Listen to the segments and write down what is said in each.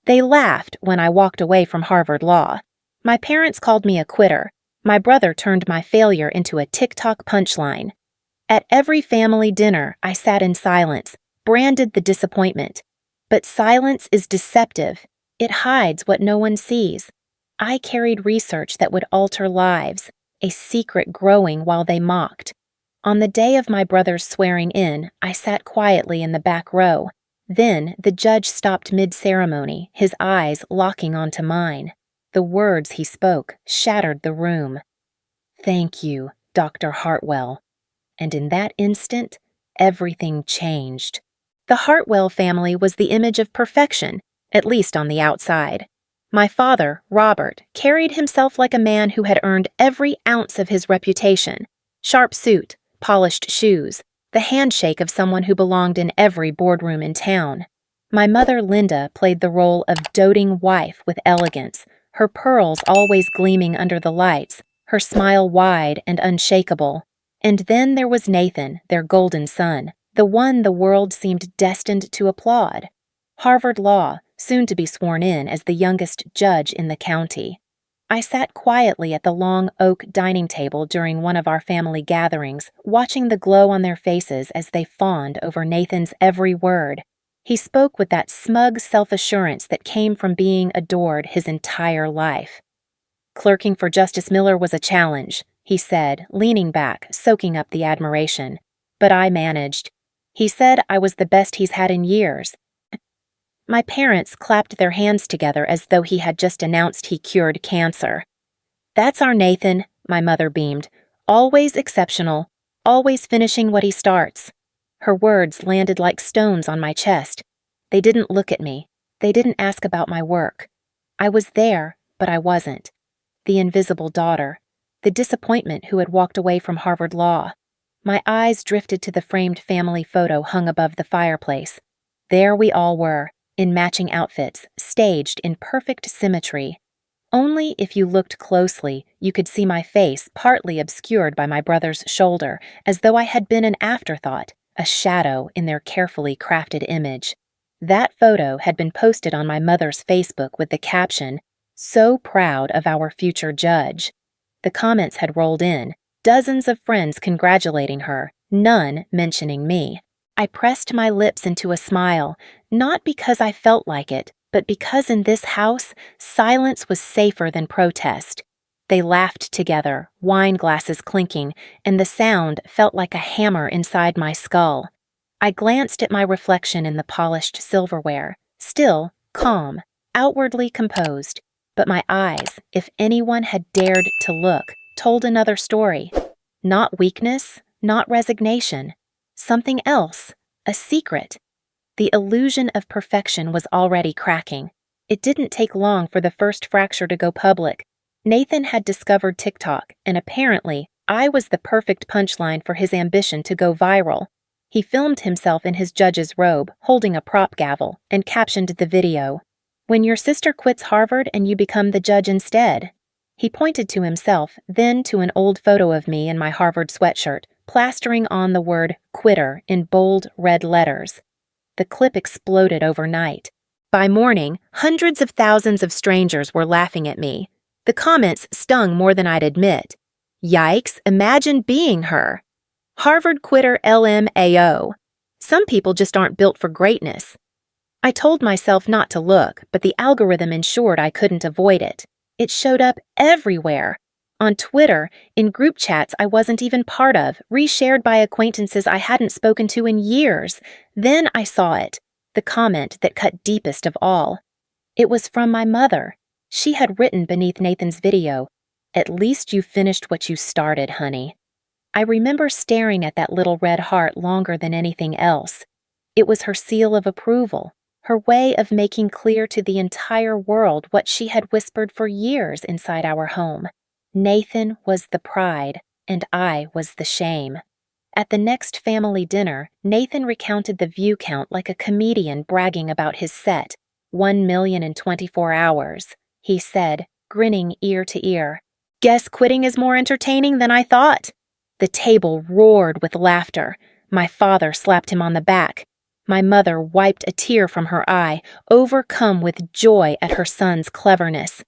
They laughed when I walked away from Harvard Law. My parents called me a quitter. My brother turned my failure into a TikTok punchline. At every family dinner, I sat in silence, branded the disappointment. But silence is deceptive. It hides what no one sees. I carried research that would alter lives, a secret growing while they mocked. On the day of my brother's swearing in, I sat quietly in the back row. Then the judge stopped mid-ceremony, his eyes locking onto mine. The words he spoke shattered the room. "Thank you, Dr. Hartwell." And in that instant, everything changed. The Hartwell family was the image of perfection, at least on the outside. My father, Robert, carried himself like a man who had earned every ounce of his reputation. Sharp suit, polished shoes, the handshake of someone who belonged in every boardroom in town. My mother, Linda, played the role of doting wife with elegance, her pearls always gleaming under the lights, her smile wide and unshakable. And then there was Nathan, their golden son, the one the world seemed destined to applaud. Harvard Law, soon to be sworn in as the youngest judge in the county. I sat quietly at the long oak dining table during one of our family gatherings, watching the glow on their faces as they fawned over Nathan's every word. He spoke with that smug self-assurance that came from being adored his entire life. "Clerking for Justice Miller was a challenge," he said, leaning back, soaking up the admiration. But I managed. He said I was the best he's had in years. My parents clapped their hands together as though he had just announced he cured cancer. "That's our Nathan," my mother beamed. "Always exceptional, always finishing what he starts." Her words landed like stones on my chest. They didn't look at me. They didn't ask about my work. I was there, but I wasn't. The invisible daughter. The disappointment who had walked away from Harvard Law. My eyes drifted to the framed family photo hung above the fireplace. There we all were, in matching outfits, staged in perfect symmetry. Only if you looked closely, you could see my face partly obscured by my brother's shoulder, as though I had been an afterthought, a shadow in their carefully crafted image. That photo had been posted on my mother's Facebook with the caption, "So proud of our future judge." The comments had rolled in, dozens of friends congratulating her, none mentioning me. I pressed my lips into a smile, not because I felt like it, but because in this house, silence was safer than protest. They laughed together, wine glasses clinking, and the sound felt like a hammer inside my skull. I glanced at my reflection in the polished silverware, still calm, outwardly composed, but my eyes, if anyone had dared to look, told another story. Not weakness, not resignation. Something else, a secret. The illusion of perfection was already cracking. It didn't take long for the first fracture to go public. Nathan had discovered TikTok, and apparently, I was the perfect punchline for his ambition to go viral. He filmed himself in his judge's robe, holding a prop gavel, and captioned the video, "When your sister quits Harvard and you become the judge instead." He pointed to himself, then to an old photo of me in my Harvard sweatshirt, plastering on the word quitter in bold red letters. The clip exploded overnight. By morning, hundreds of thousands of strangers were laughing at me. The comments stung more than I'd admit. "Yikes, imagine being her." "Harvard quitter LMAO. Some people just aren't built for greatness." I told myself not to look, but the algorithm ensured I couldn't avoid it. It showed up everywhere. On Twitter, in group chats I wasn't even part of, reshared by acquaintances I hadn't spoken to in years. Then I saw it, the comment that cut deepest of all. It was from my mother. She had written beneath Nathan's video, "At least you finished what you started, honey." I remember staring at that little red heart longer than anything else. It was her seal of approval, her way of making clear to the entire world what she had whispered for years inside our home. Nathan was the pride, and I was the shame. At the next family dinner, Nathan recounted the view count like a comedian bragging about his set. 1 million in 24 hours, he said, grinning ear to ear. "Guess quitting is more entertaining than I thought." The table roared with laughter. My father slapped him on the back. My mother wiped a tear from her eye, overcome with joy at her son's cleverness.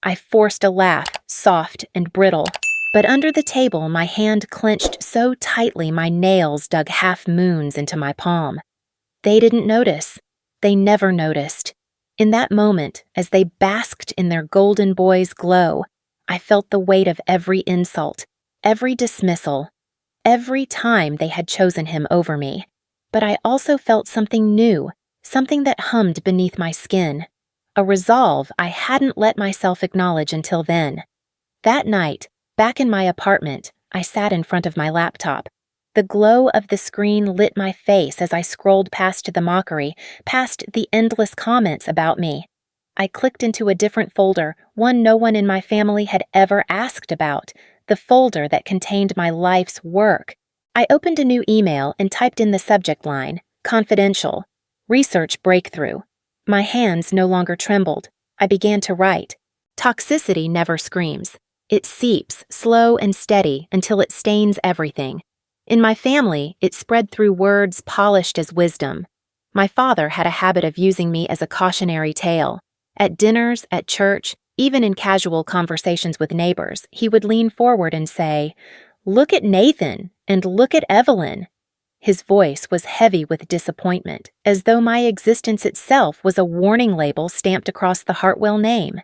I forced a laugh, soft and brittle, but under the table my hand clenched so tightly my nails dug half moons into my palm. They didn't notice. They never noticed. In that moment, as they basked in their golden boy's glow, I felt the weight of every insult, every dismissal, every time they had chosen him over me. But I also felt something new, something that hummed beneath my skin, a resolve I hadn't let myself acknowledge until then. That night, back in my apartment, I sat in front of my laptop. The glow of the screen lit my face as I scrolled past the mockery, past the endless comments about me. I clicked into a different folder, one no one in my family had ever asked about, the folder that contained my life's work. I opened a new email and typed in the subject line, confidential, research breakthrough. My hands no longer trembled. I began to write. Toxicity never screams. It seeps, slow and steady, until it stains everything. In my family, it spread through words polished as wisdom. My father had a habit of using me as a cautionary tale. At dinners, at church, even in casual conversations with neighbors, he would lean forward and say, "Look at Nathan, and look at Evelyn." His voice was heavy with disappointment, as though my existence itself was a warning label stamped across the Hartwell name.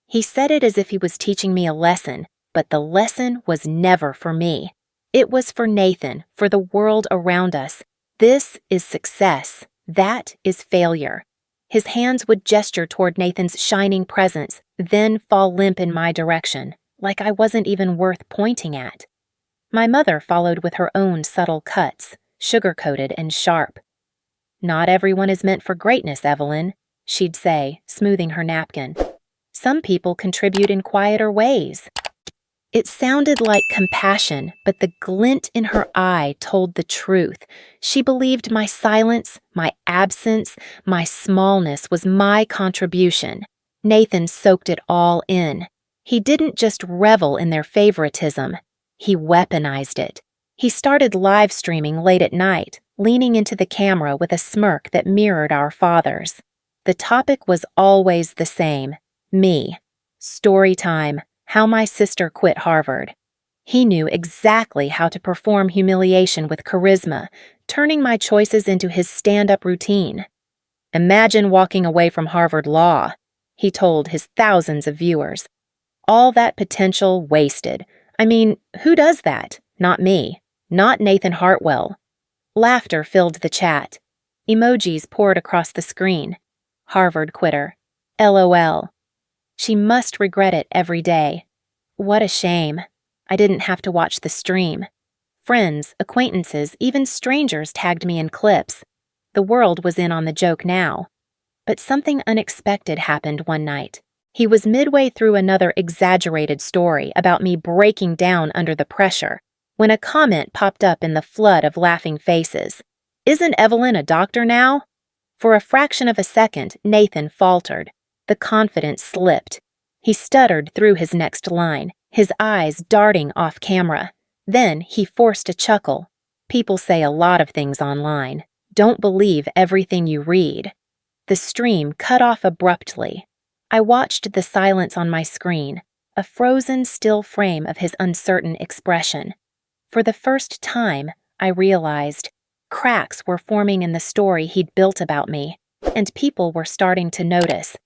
He said it as if he was teaching me a lesson, but the lesson was never for me. It was for Nathan, for the world around us. This is success. That is failure. His hands would gesture toward Nathan's shining presence, then fall limp in my direction, like I wasn't even worth pointing at. My mother followed with her own subtle cuts, sugar-coated and sharp. "Not everyone is meant for greatness, Evelyn," she'd say, smoothing her napkin. "Some people contribute in quieter ways." It sounded like compassion, but the glint in her eye told the truth. She believed my silence, my absence, my smallness was my contribution. Nathan soaked it all in. He didn't just revel in their favoritism. He weaponized it. He started live streaming late at night, leaning into the camera with a smirk that mirrored our father's. The topic was always the same: me. Story time. How my sister quit Harvard. He knew exactly how to perform humiliation with charisma, turning my choices into his stand-up routine. "Imagine walking away from Harvard Law," he told his thousands of viewers. "All that potential wasted. I mean, who does that? Not me. Not Nathan Hartwell." Laughter filled the chat. Emojis poured across the screen. Harvard quitter. LOL. She must regret it every day. What a shame. I didn't have to watch the stream. Friends, acquaintances, even strangers tagged me in clips. The world was in on the joke now. But something unexpected happened one night. He was midway through another exaggerated story about me breaking down under the pressure, when a comment popped up in the flood of laughing faces. "Isn't Evelyn a doctor now?" For a fraction of a second, Nathan faltered. The confidence slipped. He stuttered through his next line, his eyes darting off camera. Then he forced a chuckle. People say a lot of things online. Don't believe everything you read. The stream cut off abruptly. I watched the silence on my screen, a frozen still frame of his uncertain expression. For the first time, I realized cracks were forming in the story he'd built about me, and people were starting to notice.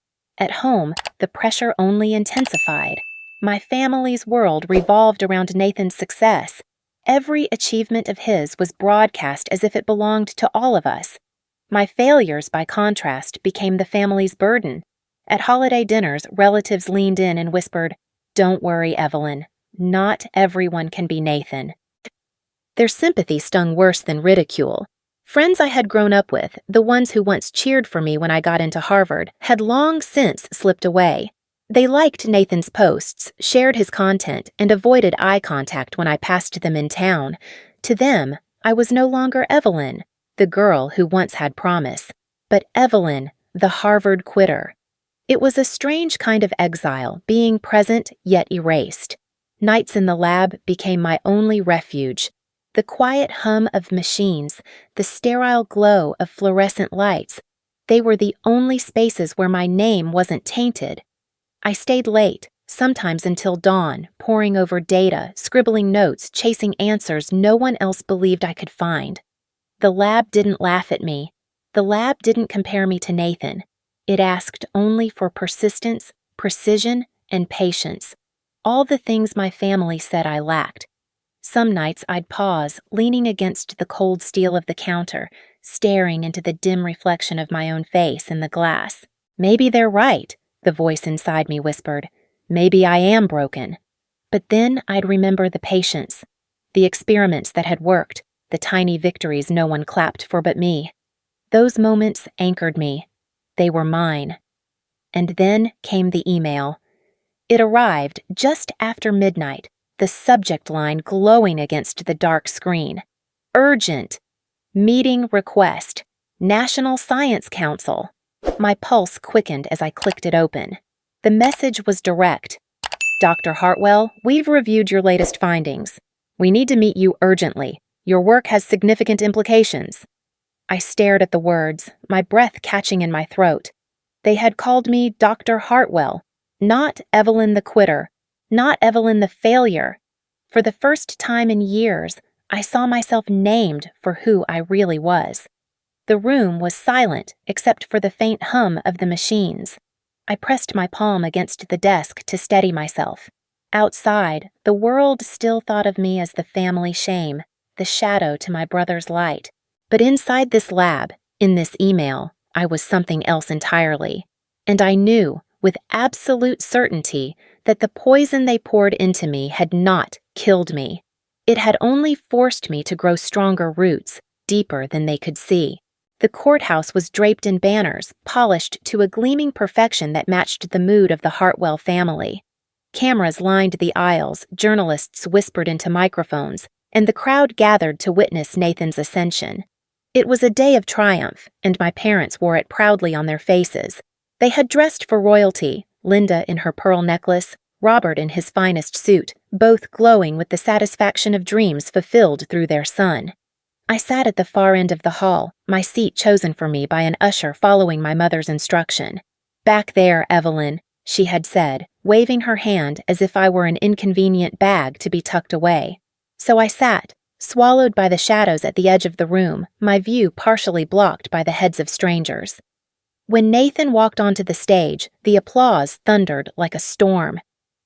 At home, the pressure only intensified. My family's world revolved around Nathan's success. Every achievement of his was broadcast as if it belonged to all of us. My failures, by contrast, became the family's burden. At holiday dinners, relatives leaned in and whispered, "Don't worry, Evelyn. Not everyone can be Nathan." Their sympathy stung worse than ridicule. Friends I had grown up with, the ones who once cheered for me when I got into Harvard, had long since slipped away. They liked Nathan's posts, shared his content, and avoided eye contact when I passed them in town. To them, I was no longer Evelyn, the girl who once had promise, but Evelyn, the Harvard quitter. It was a strange kind of exile, being present yet erased. Nights in the lab became my only refuge. The quiet hum of machines, the sterile glow of fluorescent lights, they were the only spaces where my name wasn't tainted. I stayed late, sometimes until dawn, poring over data, scribbling notes, chasing answers no one else believed I could find. The lab didn't laugh at me. The lab didn't compare me to Nathan. It asked only for persistence, precision, and patience. All the things my family said I lacked. Some nights I'd pause, leaning against the cold steel of the counter, staring into the dim reflection of my own face in the glass. Maybe they're right, the voice inside me whispered. Maybe I am broken. But then I'd remember the patience, the experiments that had worked, the tiny victories no one clapped for but me. Those moments anchored me. They were mine. And then came the email. It arrived just after midnight, the subject line glowing against the dark screen. Urgent. Meeting request. National Science Council. My pulse quickened as I clicked it open. The message was direct. Dr. Hartwell, we've reviewed your latest findings. We need to meet you urgently. Your work has significant implications. I stared at the words, my breath catching in my throat. They had called me Dr. Hartwell, not Evelyn the quitter, not Evelyn the failure. For the first time in years, I saw myself named for who I really was. The room was silent except for the faint hum of the machines. I pressed my palm against the desk to steady myself. Outside, the world still thought of me as the family shame, the shadow to my brother's light. But inside this lab, in this email, I was something else entirely. And I knew, with absolute certainty, that the poison they poured into me had not killed me. It had only forced me to grow stronger roots, deeper than they could see. The courthouse was draped in banners, polished to a gleaming perfection that matched the mood of the Hartwell family. Cameras lined the aisles, journalists whispered into microphones, and the crowd gathered to witness Nathan's ascension. It was a day of triumph, and my parents wore it proudly on their faces. They had dressed for royalty, Linda in her pearl necklace, Robert in his finest suit, both glowing with the satisfaction of dreams fulfilled through their son. I sat at the far end of the hall, my seat chosen for me by an usher following my mother's instruction. "Back there, Evelyn," she had said, waving her hand as if I were an inconvenient bag to be tucked away. So I sat, swallowed by the shadows at the edge of the room, my view partially blocked by the heads of strangers. When Nathan walked onto the stage, the applause thundered like a storm.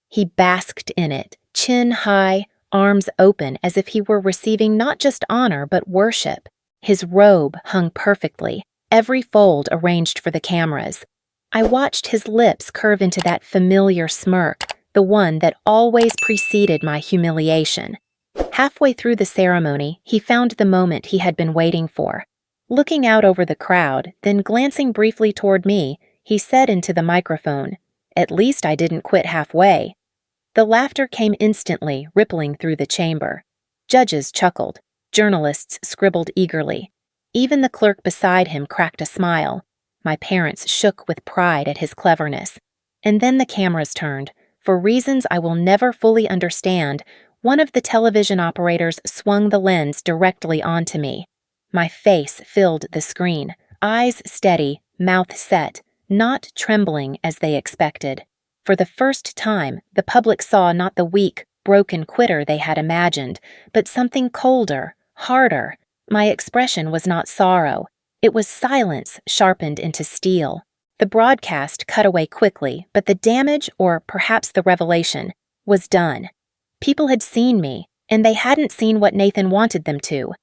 He basked in it, chin high, arms open as if he were receiving not just honor but worship. His robe hung perfectly, every fold arranged for the cameras. I watched his lips curve into that familiar smirk, the one that always preceded my humiliation. Halfway through the ceremony, he found the moment he had been waiting for. Looking out over the crowd, then glancing briefly toward me, he said into the microphone, "At least I didn't quit halfway." The laughter came instantly, rippling through the chamber. Judges chuckled. Journalists scribbled eagerly. Even the clerk beside him cracked a smile. My parents shook with pride at his cleverness. And then the cameras turned. For reasons I will never fully understand, one of the television operators swung the lens directly onto me. My face filled the screen, eyes steady, mouth set, not trembling as they expected. For the first time, the public saw not the weak, broken quitter they had imagined, but something colder, harder. My expression was not sorrow. It was silence sharpened into steel. The broadcast cut away quickly, but the damage, or perhaps the revelation, was done. People had seen me, and they hadn't seen what Nathan wanted them to.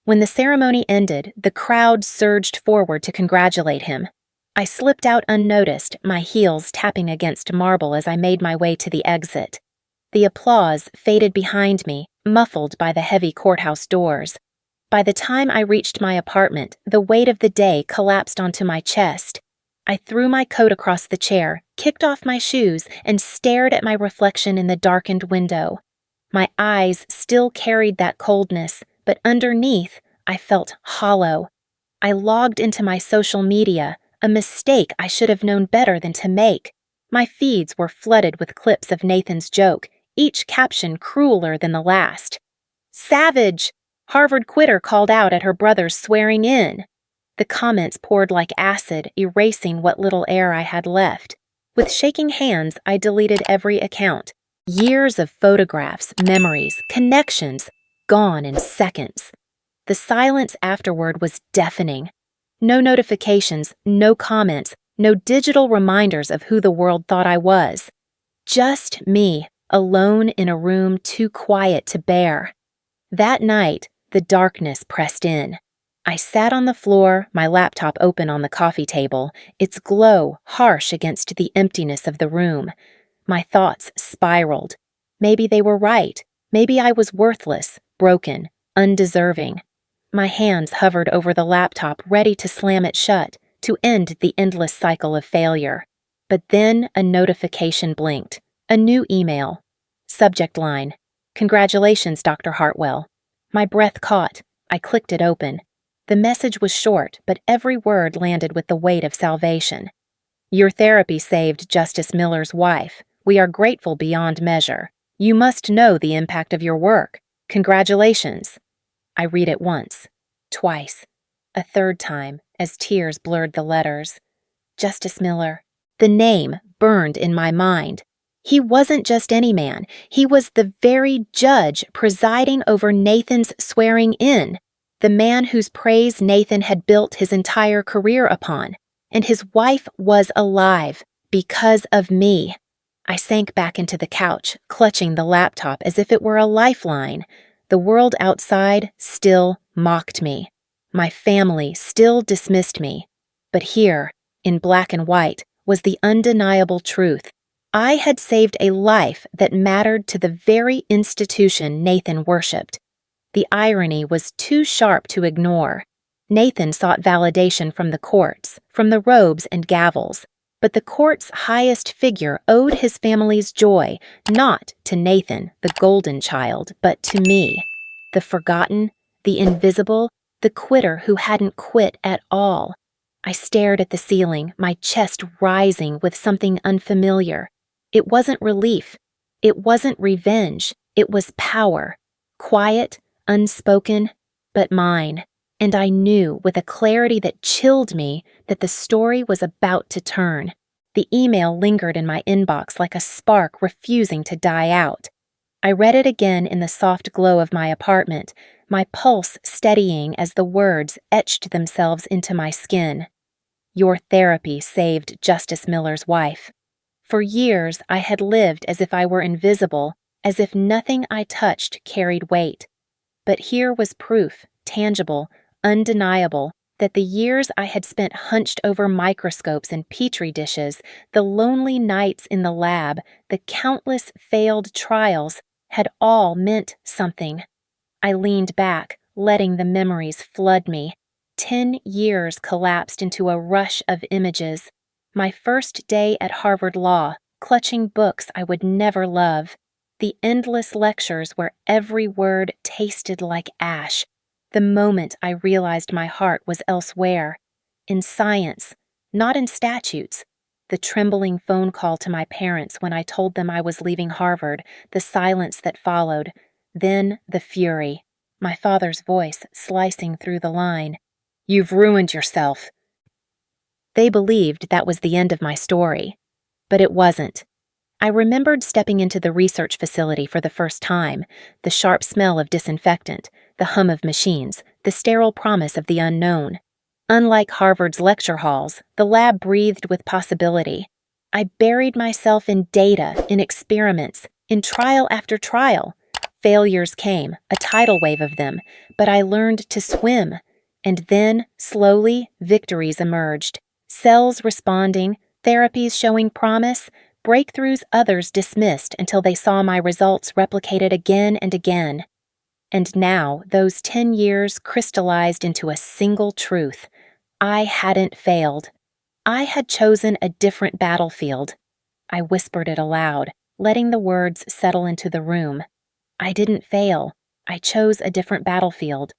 When the ceremony ended, the crowd surged forward to congratulate him. I slipped out unnoticed, my heels tapping against marble as I made my way to the exit. The applause faded behind me, muffled by the heavy courthouse doors. By the time I reached my apartment, the weight of the day collapsed onto my chest. I threw my coat across the chair, kicked off my shoes, and stared at my reflection in the darkened window. My eyes still carried that coldness, but underneath, I felt hollow. I logged into my social media, a mistake I should have known better than to make. My feeds were flooded with clips of Nathan's joke, each caption crueler than the last. "Savage! Harvard quitter called out at her brother's swearing in. The comments poured like acid, erasing what little air I had left. With shaking hands, I deleted every account. Years of photographs, memories, connections, gone in seconds. The silence afterward was deafening. No notifications, no comments, no digital reminders of who the world thought I was. Just me, alone in a room too quiet to bear. That night, the darkness pressed in. I sat on the floor, my laptop open on the coffee table, its glow harsh against the emptiness of the room. My thoughts spiraled. Maybe they were right. Maybe I was worthless, broken, undeserving. My hands hovered over the laptop, ready to slam it shut, to end the endless cycle of failure. But then a notification blinked. A new email. Subject line: "Congratulations, Dr. Hartwell." My breath caught. I clicked it open. The message was short, but every word landed with the weight of salvation. "Your therapy saved Justice Miller's wife. We are grateful beyond measure. You must know the impact of your work. Congratulations." I read it once, twice, a third time, as tears blurred the letters. Justice Miller. The name burned in my mind. He wasn't just any man. He was the very judge presiding over Nathan's swearing in, the man whose praise Nathan had built his entire career upon. And his wife was alive because of me. I sank back into the couch, clutching the laptop as if it were a lifeline. The world outside still mocked me. My family still dismissed me. But here, in black and white, was the undeniable truth. I had saved a life that mattered to the very institution Nathan worshipped. The irony was too sharp to ignore. Nathan sought validation from the courts, from the robes and gavels. But the court's highest figure owed his family's joy, not to Nathan, the golden child, but to me, the forgotten, the invisible, the quitter who hadn't quit at all. I stared at the ceiling, my chest rising with something unfamiliar. It wasn't relief. It wasn't revenge. It was power. Quiet, unspoken, but mine. And I knew, with a clarity that chilled me, that the story was about to turn. The email lingered in my inbox like a spark refusing to die out. I read it again in the soft glow of my apartment, my pulse steadying as the words etched themselves into my skin. Your therapy saved Justice Miller's wife. For years, I had lived as if I were invisible, as if nothing I touched carried weight. But here was proof, tangible, undeniable, that the years I had spent hunched over microscopes and petri dishes, the lonely nights in the lab, the countless failed trials, had all meant something. I leaned back, letting the memories flood me. 10 years collapsed into a rush of images. My first day at Harvard Law, clutching books I would never love. The endless lectures where every word tasted like ash. The moment I realized my heart was elsewhere, in science, not in statutes. The trembling phone call to my parents when I told them I was leaving Harvard, the silence that followed, then the fury, my father's voice slicing through the line. "You've ruined yourself." They believed that was the end of my story, but it wasn't. I remembered stepping into the research facility for the first time, the sharp smell of disinfectant, the hum of machines, the sterile promise of the unknown. Unlike Harvard's lecture halls, the lab breathed with possibility. I buried myself in data, in experiments, in trial after trial. Failures came, a tidal wave of them, but I learned to swim. And then, slowly, victories emerged. Cells responding, therapies showing promise, breakthroughs others dismissed until they saw my results replicated again and again. And now, those 10 years crystallized into a single truth. I hadn't failed. I had chosen a different battlefield. I whispered it aloud, letting the words settle into the room. I didn't fail. I chose a different battlefield.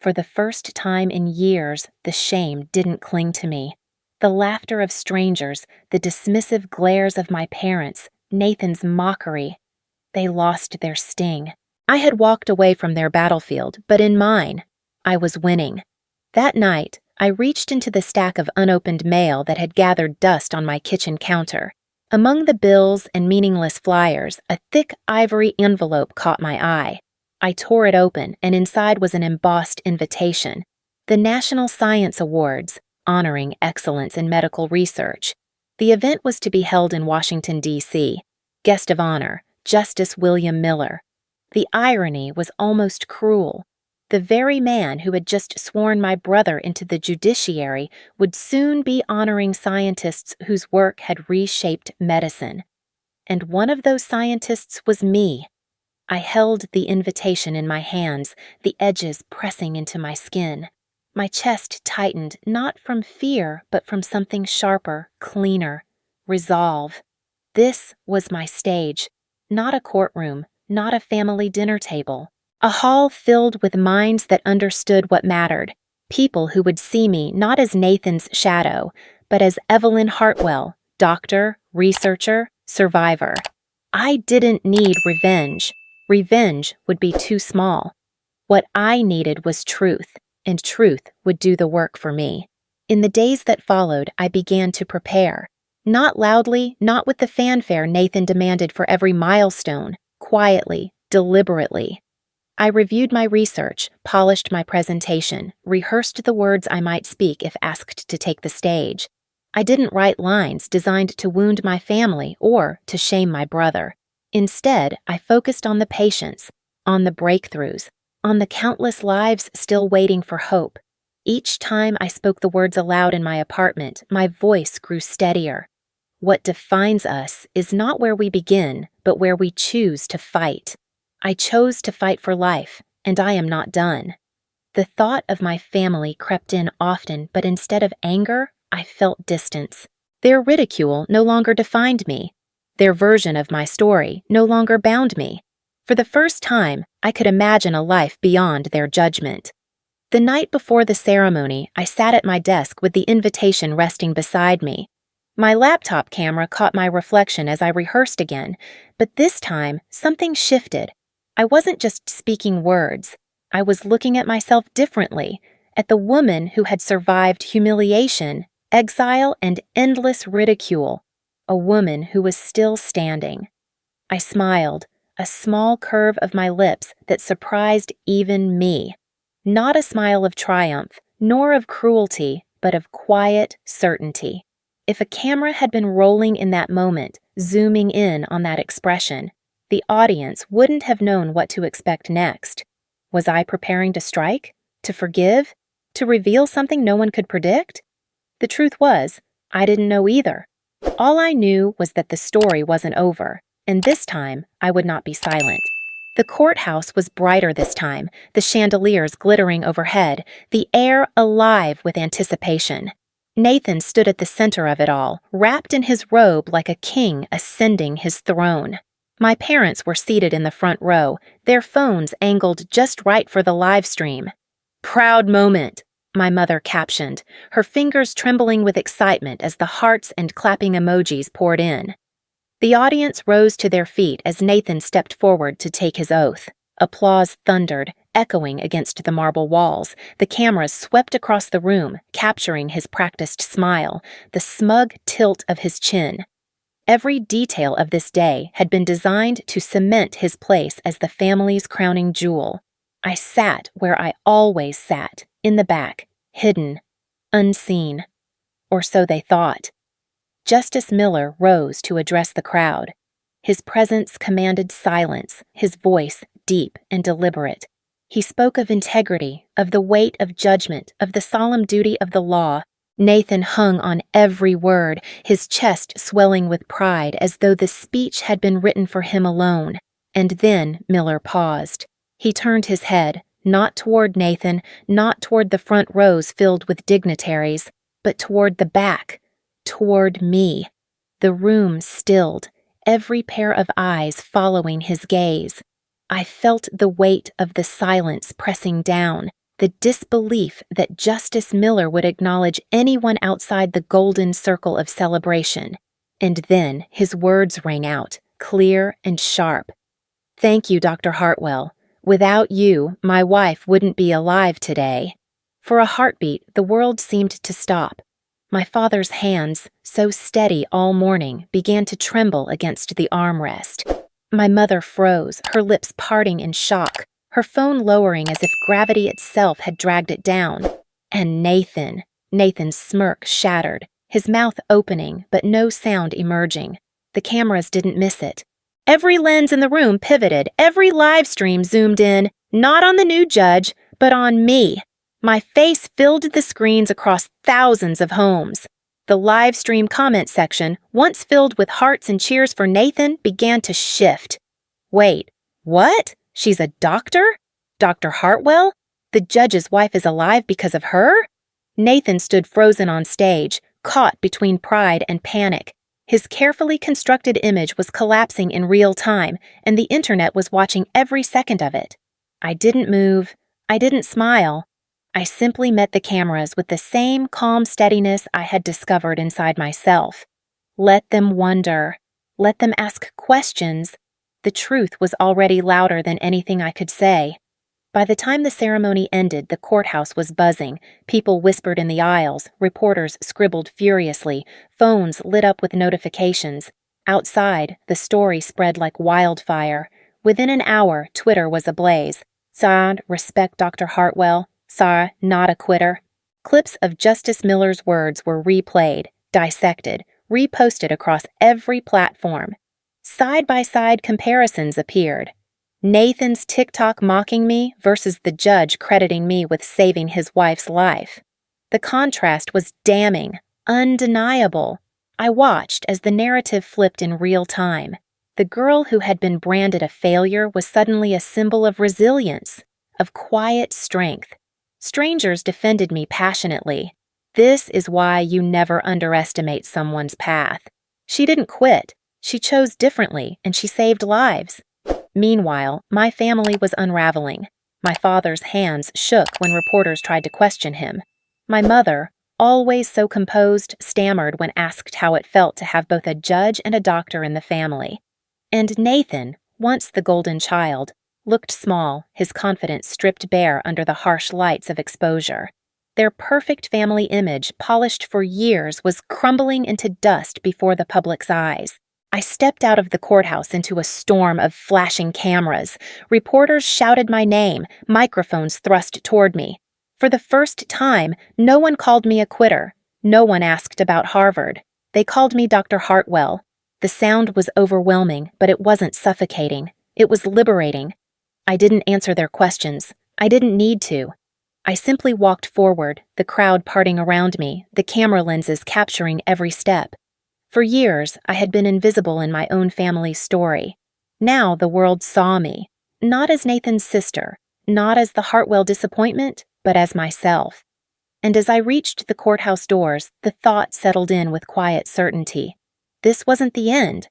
For the first time in years, the shame didn't cling to me. The laughter of strangers, the dismissive glares of my parents, Nathan's mockery, they lost their sting. I had walked away from their battlefield, but in mine, I was winning. That night, I reached into the stack of unopened mail that had gathered dust on my kitchen counter. Among the bills and meaningless flyers, a thick ivory envelope caught my eye. I tore it open, and inside was an embossed invitation. The National Science Awards, honoring excellence in medical research. The event was to be held in Washington, D.C. Guest of honor, Justice William Miller. The irony was almost cruel. The very man who had just sworn my brother into the judiciary would soon be honoring scientists whose work had reshaped medicine. And one of those scientists was me. I held the invitation in my hands, the edges pressing into my skin. My chest tightened not from fear, but from something sharper, cleaner. Resolve. This was my stage, not a courtroom, not a family dinner table. A hall filled with minds that understood what mattered, people who would see me not as Nathan's shadow, but as Evelyn Hartwell, doctor, researcher, survivor. I didn't need revenge. Revenge would be too small. What I needed was truth, and truth would do the work for me. In the days that followed, I began to prepare. Not loudly, not with the fanfare Nathan demanded for every milestone, quietly, deliberately. I reviewed my research, polished my presentation, rehearsed the words I might speak if asked to take the stage. I didn't write lines designed to wound my family or to shame my brother. Instead, I focused on the patients, on the breakthroughs, on the countless lives still waiting for hope. Each time I spoke the words aloud in my apartment, my voice grew steadier. What defines us is not where we begin, but where we choose to fight. I chose to fight for life, and I am not done. The thought of my family crept in often, but instead of anger, I felt distance. Their ridicule no longer defined me. Their version of my story no longer bound me. For the first time, I could imagine a life beyond their judgment. The night before the ceremony, I sat at my desk with the invitation resting beside me. My laptop camera caught my reflection as I rehearsed again, but this time, something shifted. I wasn't just speaking words. I was looking at myself differently, at the woman who had survived humiliation, exile, and endless ridicule, a woman who was still standing. I smiled, a small curve of my lips that surprised even me. Not a smile of triumph, nor of cruelty, but of quiet certainty. If a camera had been rolling in that moment, zooming in on that expression, the audience wouldn't have known what to expect next. Was I preparing to strike? To forgive? To reveal something no one could predict? The truth was, I didn't know either. All I knew was that the story wasn't over, and this time I would not be silent. The courthouse was brighter this time, the chandeliers glittering overhead, the air alive with anticipation. Nathan stood at the center of it all, wrapped in his robe like a king ascending his throne. My parents were seated in the front row, their phones angled just right for the live stream. "Proud moment," my mother captioned, her fingers trembling with excitement as the hearts and clapping emojis poured in. The audience rose to their feet as Nathan stepped forward to take his oath. Applause thundered, echoing against the marble walls. The cameras swept across the room, capturing his practiced smile, the smug tilt of his chin. Every detail of this day had been designed to cement his place as the family's crowning jewel. I sat where I always sat, in the back, hidden, unseen. Or so they thought. Justice Miller rose to address the crowd. His presence commanded silence, his voice deep and deliberate. He spoke of integrity, of the weight of judgment, of the solemn duty of the law. Nathan hung on every word, his chest swelling with pride as though the speech had been written for him alone. And then Miller paused. He turned his head, not toward Nathan, not toward the front rows filled with dignitaries, but toward the back, toward me. The room stilled, every pair of eyes following his gaze. I felt the weight of the silence pressing down, the disbelief that Justice Miller would acknowledge anyone outside the golden circle of celebration. And then his words rang out, clear and sharp. "Thank you, Dr. Hartwell. Without you, my wife wouldn't be alive today. For a heartbeat, the world seemed to stop. My father's hands, so steady all morning, began to tremble against the armrest. My mother froze, her lips parting in shock, her phone lowering as if gravity itself had dragged it down. And Nathan's smirk shattered, his mouth opening but no sound emerging. The cameras didn't miss it. Every lens in the room pivoted, every live stream zoomed in, not on the new judge, but on me. My face filled the screens across thousands of homes. The live stream comment section, once filled with hearts and cheers for Nathan, began to shift. Wait, what? She's a doctor? Dr. Hartwell? The judge's wife is alive because of her? Nathan stood frozen on stage, caught between pride and panic. His carefully constructed image was collapsing in real time, and the internet was watching every second of it. I didn't move. I didn't smile. I simply met the cameras with the same calm steadiness I had discovered inside myself. Let them wonder. Let them ask questions. The truth was already louder than anything I could say. By the time the ceremony ended, the courthouse was buzzing. People whispered in the aisles, reporters scribbled furiously, phones lit up with notifications. Outside, the story spread like wildfire. Within an hour, Twitter was ablaze. Saad, respect Dr. Hartwell. Saad, not a quitter. Clips of Justice Miller's words were replayed, dissected, reposted across every platform. Side-by-side comparisons appeared. Nathan's TikTok mocking me versus the judge crediting me with saving his wife's life. The contrast was damning, undeniable. I watched as the narrative flipped in real time. The girl who had been branded a failure was suddenly a symbol of resilience, of quiet strength. Strangers defended me passionately. This is why you never underestimate someone's path. She didn't quit. She chose differently, and she saved lives. Meanwhile, my family was unraveling. My father's hands shook when reporters tried to question him. My mother, always so composed, stammered when asked how it felt to have both a judge and a doctor in the family. And Nathan, once the golden child, looked small, his confidence stripped bare under the harsh lights of exposure. Their perfect family image, polished for years, was crumbling into dust before the public's eyes. I stepped out of the courthouse into a storm of flashing cameras. Reporters shouted my name, microphones thrust toward me. For the first time, no one called me a quitter. No one asked about Harvard. They called me Dr. Hartwell. The sound was overwhelming, but it wasn't suffocating. It was liberating. I didn't answer their questions. I didn't need to. I simply walked forward, the crowd parting around me, the camera lenses capturing every step. For years, I had been invisible in my own family's story. Now the world saw me, not as Nathan's sister, not as the Hartwell disappointment, but as myself. And as I reached the courthouse doors, the thought settled in with quiet certainty. This wasn't the end.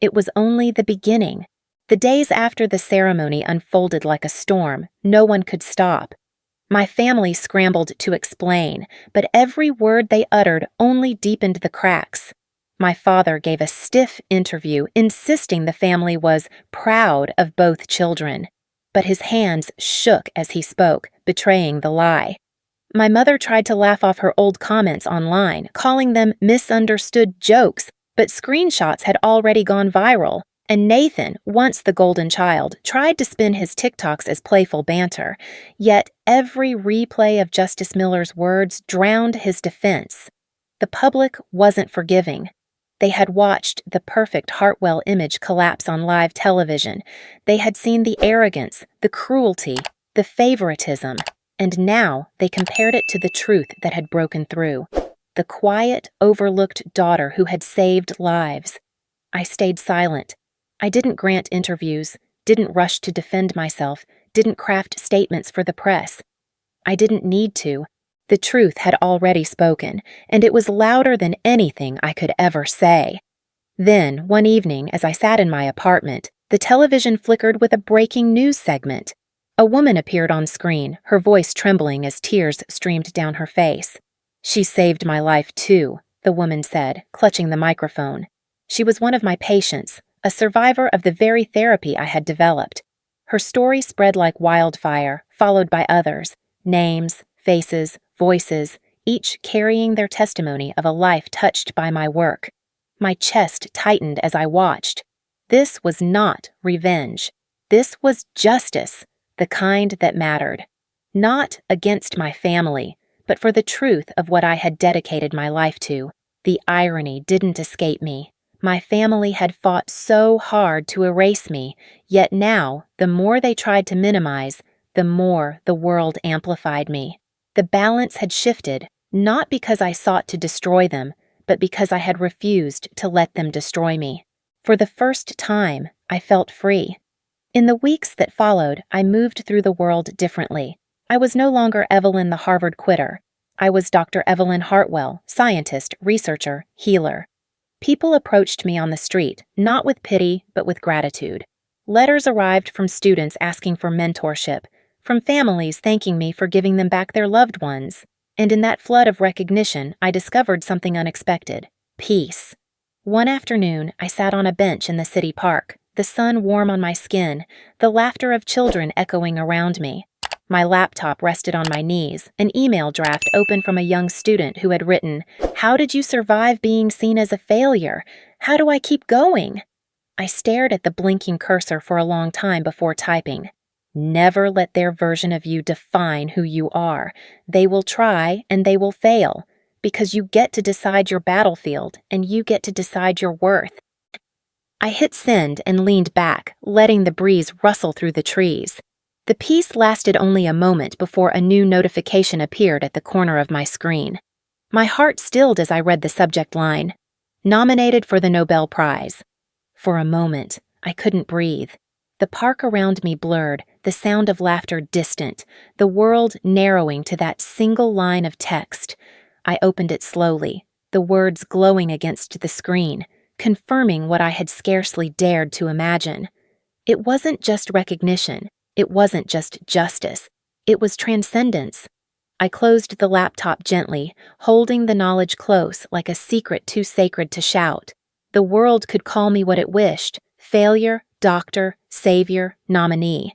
It was only the beginning. The days after the ceremony unfolded like a storm. No one could stop. My family scrambled to explain, but every word they uttered only deepened the cracks. My father gave a stiff interview, insisting the family was proud of both children. But his hands shook as he spoke, betraying the lie. My mother tried to laugh off her old comments online, calling them misunderstood jokes, but screenshots had already gone viral. And Nathan, once the golden child, tried to spin his TikToks as playful banter. Yet every replay of Justice Miller's words drowned his defense. The public wasn't forgiving. They had watched the perfect Hartwell image collapse on live television. They had seen the arrogance, the cruelty, the favoritism, and now they compared it to the truth that had broken through. The quiet, overlooked daughter who had saved lives. I stayed silent. I didn't grant interviews, didn't rush to defend myself, didn't craft statements for the press. I didn't need to. The truth had already spoken, and it was louder than anything I could ever say. Then, one evening, as I sat in my apartment, the television flickered with a breaking news segment. A woman appeared on screen, her voice trembling as tears streamed down her face. "She saved my life, too," the woman said, clutching the microphone. She was one of my patients, a survivor of the very therapy I had developed. Her story spread like wildfire, followed by others, names, faces, voices, each carrying their testimony of a life touched by my work. My chest tightened as I watched. This was not revenge. This was justice, the kind that mattered. Not against my family, but for the truth of what I had dedicated my life to. The irony didn't escape me. My family had fought so hard to erase me, yet now, the more they tried to minimize, the more the world amplified me. The balance had shifted, not because I sought to destroy them, but because I had refused to let them destroy me. For the first time, I felt free. In the weeks that followed, I moved through the world differently. I was no longer Evelyn the Harvard quitter. I was Dr. Evelyn Hartwell, scientist, researcher, healer. People approached me on the street, not with pity, but with gratitude. Letters arrived from students asking for mentorship, from families thanking me for giving them back their loved ones. And in that flood of recognition, I discovered something unexpected: peace. One afternoon, I sat on a bench in the city park, the sun warm on my skin, the laughter of children echoing around me. My laptop rested on my knees, an email draft open from a young student who had written, "How did you survive being seen as a failure? How do I keep going?" I stared at the blinking cursor for a long time before typing. Never let their version of you define who you are. They will try and they will fail, because you get to decide your battlefield and you get to decide your worth. I hit send and leaned back, letting the breeze rustle through the trees. The piece lasted only a moment before a new notification appeared at the corner of my screen. My heart stilled as I read the subject line: nominated for the Nobel Prize. For a moment, I couldn't breathe. The park around me blurred, the sound of laughter distant, the world narrowing to that single line of text. I opened it slowly, the words glowing against the screen, confirming what I had scarcely dared to imagine. It wasn't just recognition. It wasn't just justice. It was transcendence. I closed the laptop gently, holding the knowledge close like a secret too sacred to shout. The world could call me what it wished: failure, doctor, savior, nominee.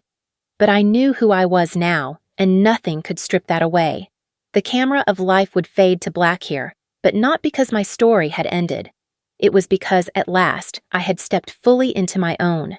But I knew who I was now, and nothing could strip that away. The camera of life would fade to black here, but not because my story had ended. It was because, at last, I had stepped fully into my own.